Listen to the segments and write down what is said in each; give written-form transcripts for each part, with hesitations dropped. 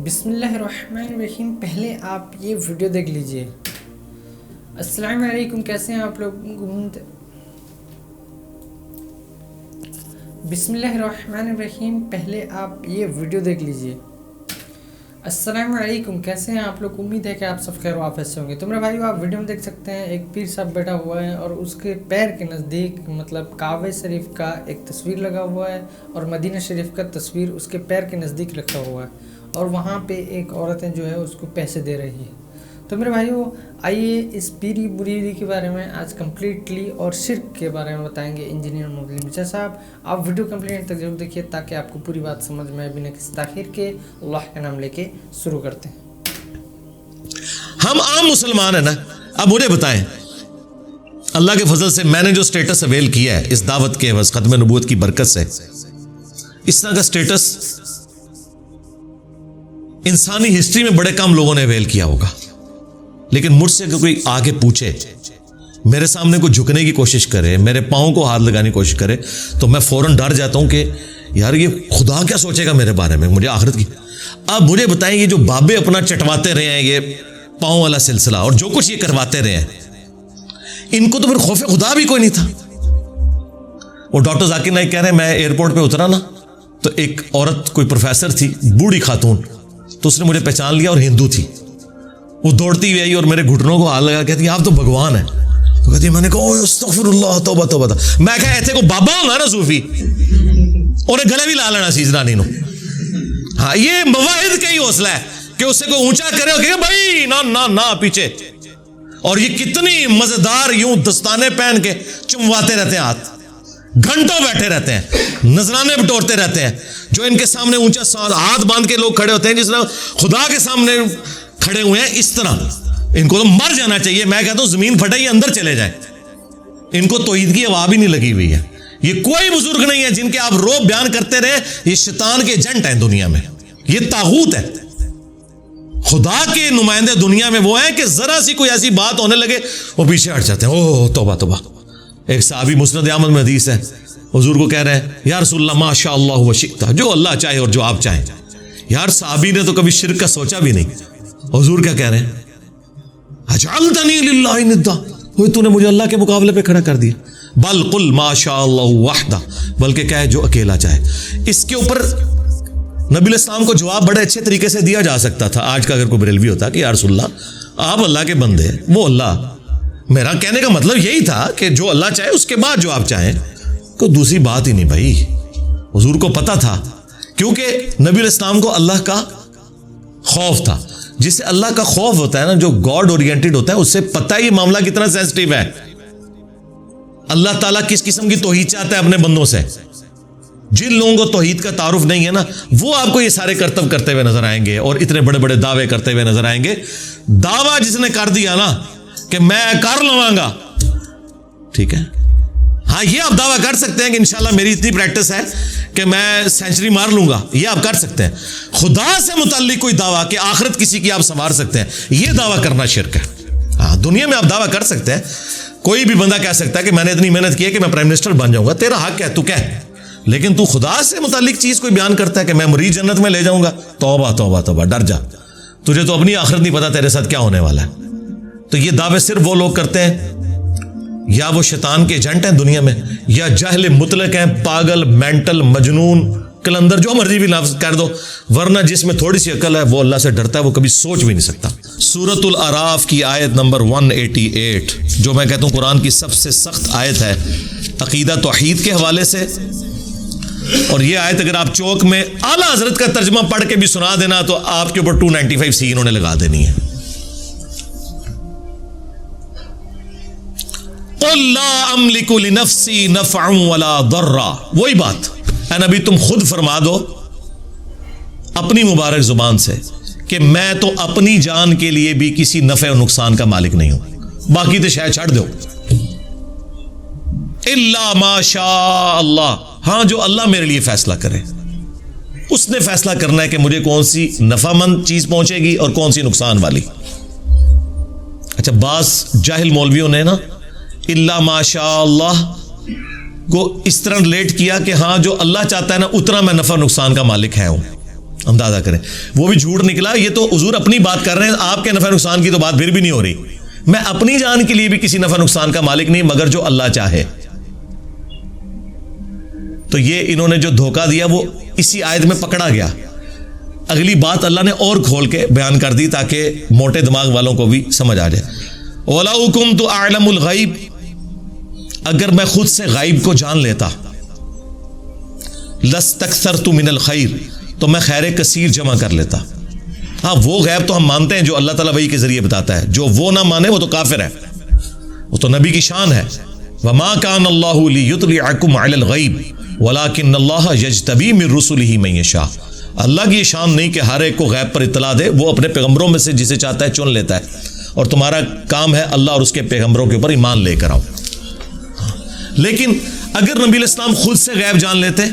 بسم اللہ الرحمن الرحیم. پہلے آپ یہ ویڈیو دیکھ لیجئے. السلام علیکم، کیسے ہیں آپ لوگ؟ بسم اللہ الرحمن الرحیم. پہلے آپ یہ ویڈیو دیکھ لیجئے. السلام علیکم، کیسے ہیں آپ لوگ؟ امید ہے کہ آپ سب خیر و عافیت سے ہوں گے. تو میرے بھائیو، آپ ویڈیو میں دیکھ سکتے ہیں ایک پیر صاحب بیٹھا ہوا ہے اور اس کے پیر کے نزدیک کعبہ شریف کا ایک تصویر لگا ہوا ہے اور مدینہ شریف کا تصویر اس کے پیر کے نزدیک رکھا ہوا ہے اور وہاں پہ ایک عورتیں جو ہے اس کو پیسے دے رہی ہے. تو میرے بھائیو، آئیے اس پیری مریدی کے بارے میں آج کمپلیٹلی اور شرک کے بارے میں بتائیں گے انجینئر مبلی مرزا صاحب. آپ ویڈیو کمپلیٹ تک ضرور دیکھیے تاکہ آپ کو پوری بات سمجھ میں بنا کسی تاخیر کے. اللہ کا نام لے کے شروع کرتے ہیں. ہم عام مسلمان ہیں نا. اب مجھے بتائیں، اللہ کے فضل سے میں نے جو سٹیٹس اویل کیا ہے اس دعوت کے عوض ختم نبوت کی برکت سے، اس طرح کا سٹیٹس انسانی ہسٹری میں بڑے کم لوگوں نے اویل کیا ہوگا. لیکن مجھ سے کوئی آگے پوچھے، میرے سامنے کوئی جھکنے کی کوشش کرے، میرے پاؤں کو ہاتھ لگانے کی کوشش کرے، تو میں فوراً ڈر جاتا ہوں کہ یار یہ خدا کیا سوچے گا میرے بارے میں، مجھے آخرت کی. اب مجھے بتائیں، یہ جو بابے اپنا چٹواتے رہے ہیں، یہ پاؤں والا سلسلہ اور جو کچھ یہ کرواتے رہے ہیں، ان کو تو پھر خوف خدا بھی کوئی نہیں تھا. وہ ڈاکٹر ذاکر نائک کہہ رہے ہیں، میں ایئرپورٹ پہ اترا نا، تو ایک عورت کوئی پروفیسر تھی، بوڑھی خاتون، تو اس نے مجھے پہچان لیا اور ہندو تھی. وہ دوڑتی ہوئی آئی اور میرے گھٹنوں کو ہاتھ لگا کہتی آپ تو بھگوان ہیں. تو کہتی میں نے کہا استغفر اللہ، توبہ توبہ. میں کہا ایتھے کو بابا ہوگا نا صوفی، انہیں گلے بھی لا لینا سی جنانی نو. ہاں، یہ مواحد کا ہی حوصلہ ہے کہ اس سے کوئی اونچا کرے اور کہ بھائی نہ نہ نہ پیچھے. اور یہ کتنی مزیدار یوں دستانے پہن کے چمواتے رہتے ہیں، ہاتھ گھنٹوں بیٹھے رہتے ہیں، نذرانے بٹورتے رہتے ہیں. جو ان کے سامنے اونچا ہاتھ باندھ کے لوگ کھڑے ہوتے ہیں، جس طرح خدا کے سامنے کھڑے ہوئے ہیں، اس طرح ان کو تو مر جانا چاہیے. میں کہتا ہوں زمین پھٹائیے، اندر چلے جائیں. ان کو توحید کی ہوا بھی نہیں لگی ہوئی ہے. یہ کوئی بزرگ نہیں ہے جن کے آپ روب بیان کرتے رہے. یہ شیطان کے ایجنٹ ہیں دنیا میں، یہ طاغوت ہے. خدا کے نمائندے دنیا میں وہ ہیں کہ ذرا سی کوئی ایسی بات ہونے لگے وہ پیچھے ہٹ جاتے ہیں. اوہ توبہ توبہ. ایک صحابی مسند احمد میں حدیث ہے، حضور کو کہہ رہے ہیں یا رسول اللہ ما شاء اللہ و شئت، جو اللہ چاہے اور جو آپ چاہیں. یار صحابی نے تو کبھی شرک کا سوچا بھی نہیں. حضور کیا کہہ رہے ہیں؟ اجعلتنی للہ ندا، تو نے مجھے اللہ کے مقابلے پہ کھڑا کر دیا. بل قل ما شاء اللہ وحدہ، بلکہ کہے جو اکیلا چاہے. اس کے اوپر نبی الاسلام کو جواب بڑے اچھے طریقے سے دیا جا سکتا تھا آج کا اگر کوئی بریلوی ہوتا کہ یا رسول اللہ آپ اللہ کے بندے، وہ اللہ. میرا کہنے کا مطلب یہی تھا کہ جو اللہ چاہے اس کے بعد جو آپ چاہیں. کوئی دوسری بات ہی نہیں بھائی. حضور کو پتا تھا، کیونکہ نبی الاسلام کو اللہ کا خوف تھا. جس سے اللہ کا خوف ہوتا ہے نا، جو گاڈ اورینٹڈ ہوتا ہے، اس سے پتہ ہی معاملہ کتنا سینسٹیو ہے. اللہ تعالیٰ کس قسم کی توحید چاہتا ہے اپنے بندوں سے. جن لوگوں کو توحید کا تعارف نہیں ہے نا، وہ آپ کو یہ سارے کرتب کرتے ہوئے نظر آئیں گے اور اتنے بڑے بڑے دعوے کرتے ہوئے نظر آئیں گے. دعویٰ جس نے کر دیا نا کہ میں کر لواں گا، ٹھیک ہے، ہاں یہ آپ دعویٰ کر سکتے ہیں کہ انشاءاللہ میری اتنی پریکٹس ہے کہ میں سینچری مار لوں گا، یہ آپ کر سکتے ہیں. خدا سے متعلق کوئی دعویٰ کہ آخرت کسی کی آپ سنوار سکتے ہیں، یہ دعویٰ کرنا شرک ہے. ہاں، دنیا میں آپ دعویٰ کر سکتے ہیں. کوئی بھی بندہ کہہ سکتا ہے کہ میں نے اتنی محنت کی ہے کہ میں پرائم منسٹر بن جاؤں گا، تیرا حق ہے، تو کہہ. لیکن تو خدا سے متعلق چیز کوئی بیان کرتا ہے کہ میں مریض جنت میں لے جاؤں گا، توبہ توبہ توبہ. ڈر جا، تجھے تو اپنی آخرت نہیں پتا تیرے ساتھ کیا ہونے والا ہے. تو یہ دعوے صرف وہ لوگ کرتے ہیں یا وہ شیطان کے ایجنٹ ہیں دنیا میں، یا جاہل مطلق ہیں، پاگل، مینٹل، مجنون، کلندر، جو مرضی بھی لفظ کر دو. ورنہ جس میں تھوڑی سی عقل ہے وہ اللہ سے ڈرتا ہے، وہ کبھی سوچ بھی نہیں سکتا. سورۃ الاعراف کی آیت نمبر 188، جو میں کہتا ہوں قرآن کی سب سے سخت آیت ہے عقیدہ توحید کے حوالے سے. اور یہ آیت اگر آپ چوک میں اعلیٰ حضرت کا ترجمہ پڑھ کے بھی سنا دینا تو آپ کے اوپر 295 انہوں نے لگا دینی ہے. قل لا املک لنفسی نفعا ولا ضرا. وہی بات اے نبی، تم خود فرما دو اپنی مبارک زبان سے کہ میں تو اپنی جان کے لیے بھی کسی نفع و نقصان کا مالک نہیں ہوں. باقی تو شاید چھڑ دو. الا ما شاء اللہ، ہاں جو اللہ میرے لیے فیصلہ کرے. اس نے فیصلہ کرنا ہے کہ مجھے کون سی نفع مند چیز پہنچے گی اور کون سی نقصان والی. اچھا، بعض جاہل مولویوں نے نا الا ما شاء اللہ کو اس طرح ریلیٹ کیا کہ ہاں جو اللہ چاہتا ہے نا اتنا میں نفع نقصان کا مالک ہے ہوں. اندازہ کریں. وہ بھی جھوٹ نکلا. یہ تو حضور اپنی بات کر رہے ہیں, آپ کے نفع نقصان کی تو بات پھر بھی نہیں ہو رہی. میں اپنی جان کے لیے بھی کسی نفع نقصان کا مالک نہیں مگر جو اللہ چاہے. تو یہ انہوں نے جو دھوکہ دیا وہ اسی آیت میں پکڑا گیا. اگلی بات اللہ نے اور کھول کے بیان کر دی تاکہ موٹے دماغ والوں کو بھی سمجھ آ جائے. وَلَوْ كُنْتُ أَعْلَمُ الْغَيْبِ, اگر میں خود سے غیب کو جان لیتا, لَاسْتَكْثَرْتُ مِنَ الْخَيْرِ, تو میں خیر کثیر جمع کر لیتا. ہاں وہ غیب تو ہم مانتے ہیں جو اللہ تعالیٰ وحی کے ذریعے بتاتا ہے. جو وہ نہ مانے وہ تو کافر ہے, وہ تو نبی کی شان ہے. وَمَا كَانَ اللَّهُ لِيُطْلِعَكُمْ عَلَى الْغَيْبِ وَلَكِنَّ اللَّهَ يَجْتَبِي مِن رُّسُلِهِ مَن يَشَاءُ. اللہ کی یہ شان نہیں کہ ہر ایک کو غیب پر اطلاع دے, وہ اپنے پیغمبروں میں سے جسے چاہتا ہے چن لیتا ہے. اور تمہارا کام ہے اللہ اور اس کے پیغمبروں کے اوپر ایمان لے کر آؤ. لیکن اگر نبی علیہ السلام خود سے غیب جان لیتے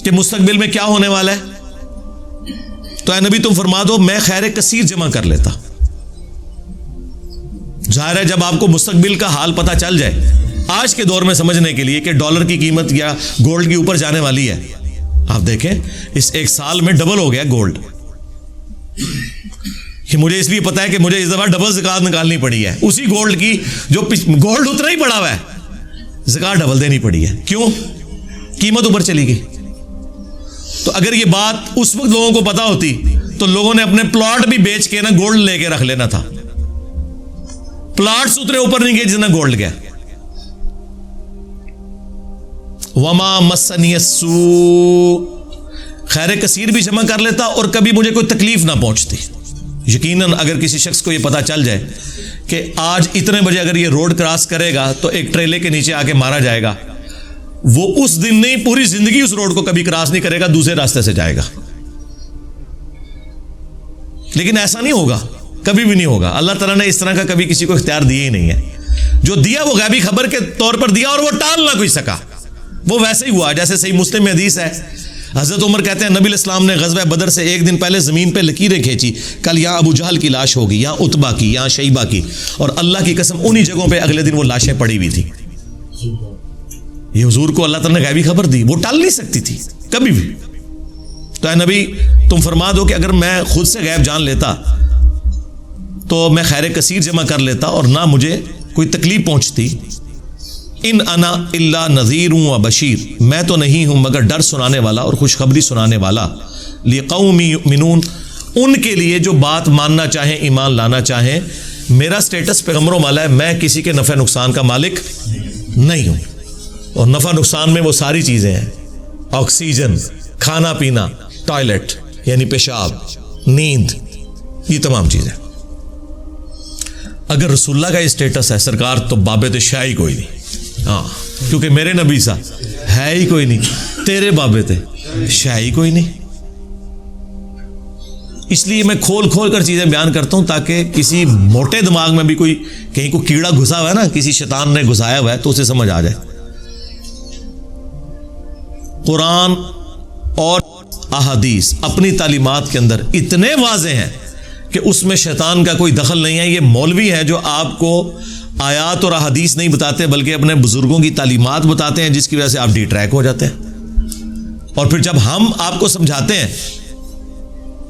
کہ مستقبل میں کیا ہونے والا ہے, تو اے نبی تم فرما دو میں خیر کثیر جمع کر لیتا. ظاہر ہے جب آپ کو مستقبل کا حال پتہ چل جائے, آج کے دور میں سمجھنے کے لیے کہ ڈالر کی قیمت یا گولڈ کی اوپر جانے والی ہے, آپ دیکھیں اس ایک سال میں ڈبل ہو گیا گولڈ. مجھے اس لیے پتا ہے کہ مجھے اس دفعہ ڈبل زکات نکالنی پڑی ہے اسی گولڈ کی جو گولڈ اتنا ہی پڑا ہوا ہے, زکات ڈبل دینی پڑی ہے. کیوں؟ قیمت اوپر چلی گئی. تو اگر یہ بات اس وقت لوگوں کو پتا ہوتی تو لوگوں نے اپنے پلاٹ بھی بیچ کے نا گولڈ لے کے رکھ لینا تھا. پلاٹس اتنے اوپر نہیں گئے جتنا گولڈ گیا. وما مسنی السوء, خیر کثیر بھی جمع کر لیتا اور کبھی مجھے کوئی تکلیف نہ پہنچتی. یقیناً اگر کسی شخص کو یہ پتا چل جائے کہ آج اتنے بجے اگر یہ روڈ کراس کرے گا تو ایک ٹریلے کے نیچے آ کے مارا جائے گا, وہ اس دن نہیں پوری زندگی اس روڈ کو کبھی کراس نہیں کرے گا, دوسرے راستے سے جائے گا. لیکن ایسا نہیں ہوگا, کبھی بھی نہیں ہوگا. اللہ تعالیٰ نے اس طرح کا کبھی کسی کو اختیار دیا ہی نہیں ہے. جو دیا وہ غیبی خبر کے طور پر دیا اور وہ ٹال نہ کوئی سکا. وہ ویسے ہی ہوا جیسے صحیح مسلم میں حدیث ہے, حضرت عمر کہتے ہیں نبی علیہ السلام نے غزوہ بدر سے ایک دن پہلے زمین پہ لکیریں کھینچی, کل یہاں ابو جہل کی لاش ہوگی, یہاں عتبہ کی, یہاں شیبہ کی, اور اللہ کی قسم انہی جگہوں پہ اگلے دن وہ لاشیں پڑی ہوئی تھی. یہ حضور کو اللہ تعالیٰ نے غیبی خبر دی, وہ ٹال نہیں سکتی تھی کبھی بھی. تو اے نبی تم فرما دو کہ اگر میں خود سے غیب جان لیتا تو میں خیر کثیر جمع کر لیتا اور نہ مجھے کوئی تکلیف پہنچتی. ان انا الا نذیر و بشیر, میں تو نہیں ہوں مگر ڈر سنانے والا اور خوشخبری سنانے والا. لقوم یؤمنون, ان کے لیے جو بات ماننا چاہیں ایمان لانا چاہیں. میرا سٹیٹس پیغمبروں والا ہے, میں کسی کے نفع نقصان کا مالک نہیں ہوں. اور نفع نقصان میں وہ ساری چیزیں ہیں, آکسیجن, کھانا پینا, ٹوائلٹ یعنی پیشاب, نیند, یہ تمام چیزیں. اگر رسول اللہ کا یہ سٹیٹس ہے سرکار تو بابے تو شاہی کوئی نہیں. ہاں کیونکہ میرے نبی سا ہے ہی کوئی نہیں, تیرے بابے تھے شاہی کوئی نہیں. اس لیے میں کھول کھول کر چیزیں بیان کرتا ہوں تاکہ کسی موٹے دماغ میں بھی کوئی کہیں کو کیڑا گھسا ہوا ہے نا, کسی شیطان نے گھسایا ہوا ہے تو اسے سمجھ آ جائے. قرآن اور احادیث اپنی تعلیمات کے اندر اتنے واضح ہیں کہ اس میں شیطان کا کوئی دخل نہیں ہے. یہ مولوی ہے جو آپ کو آیات اور احادیث نہیں بتاتے بلکہ اپنے بزرگوں کی تعلیمات بتاتے ہیں, جس کی وجہ سے آپ ڈی ٹریک ہو جاتے ہیں. اور پھر جب ہم آپ کو سمجھاتے ہیں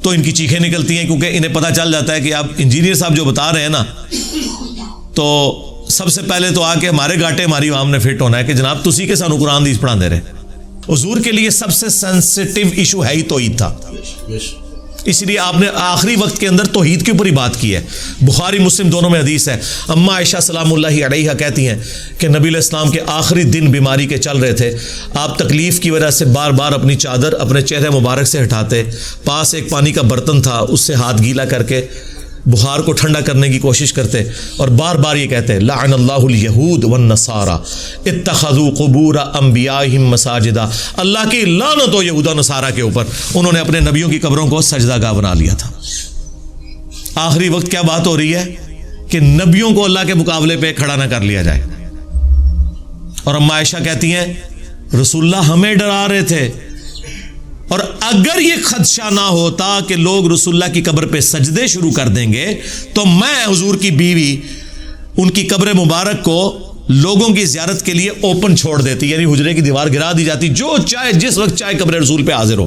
تو ان کی چیخیں نکلتی ہیں, کیونکہ انہیں پتہ چل جاتا ہے کہ آپ انجینئر صاحب جو بتا رہے ہیں نا, تو سب سے پہلے تو آ کے ہمارے گاٹے ہماری عوام نے فٹ ہونا ہے کہ جناب تسی کے سانو قرآن حدیث پڑھا دے رہے. حضور کے لیے سب سے سینسٹیو ایشو ہے ہی توحید تھا, اس لیے آپ نے آخری وقت کے اندر توحید کے اوپر ہی بات کی ہے. بخاری مسلم دونوں میں حدیث ہے. اما عائشہ سلام اللہ علیہا کہتی ہیں کہ نبی علیہ السلام کے آخری دن بیماری کے چل رہے تھے, آپ تکلیف کی وجہ سے بار بار اپنی چادر اپنے چہرے مبارک سے ہٹاتے, پاس ایک پانی کا برتن تھا اس سے ہاتھ گیلا کر کے بخار کو ٹھنڈا کرنے کی کوشش کرتے, اور بار بار یہ کہتے لعن اللہ الیہود والنصارى اتخذوا قبور انبیائہم مساجدا, اللہ کی لعنت ہو یہود و نصارہ کے اوپر, انہوں نے اپنے نبیوں کی قبروں کو سجدہ گاہ بنا لیا تھا. آخری وقت کیا بات ہو رہی ہے کہ نبیوں کو اللہ کے مقابلے پہ کھڑا نہ کر لیا جائے. اور اما عائشہ کہتی ہیں رسول اللہ ہمیں ڈرا رہے تھے, اور اگر یہ خدشہ نہ ہوتا کہ لوگ رسول اللہ کی قبر پہ سجدے شروع کر دیں گے تو میں حضور کی بیوی ان کی قبر مبارک کو لوگوں کی زیارت کے لیے اوپن چھوڑ دیتی, یعنی حجرے کی دیوار گرا دی جاتی, جو چاہے جس وقت چاہے قبر رسول پہ حاضر ہو.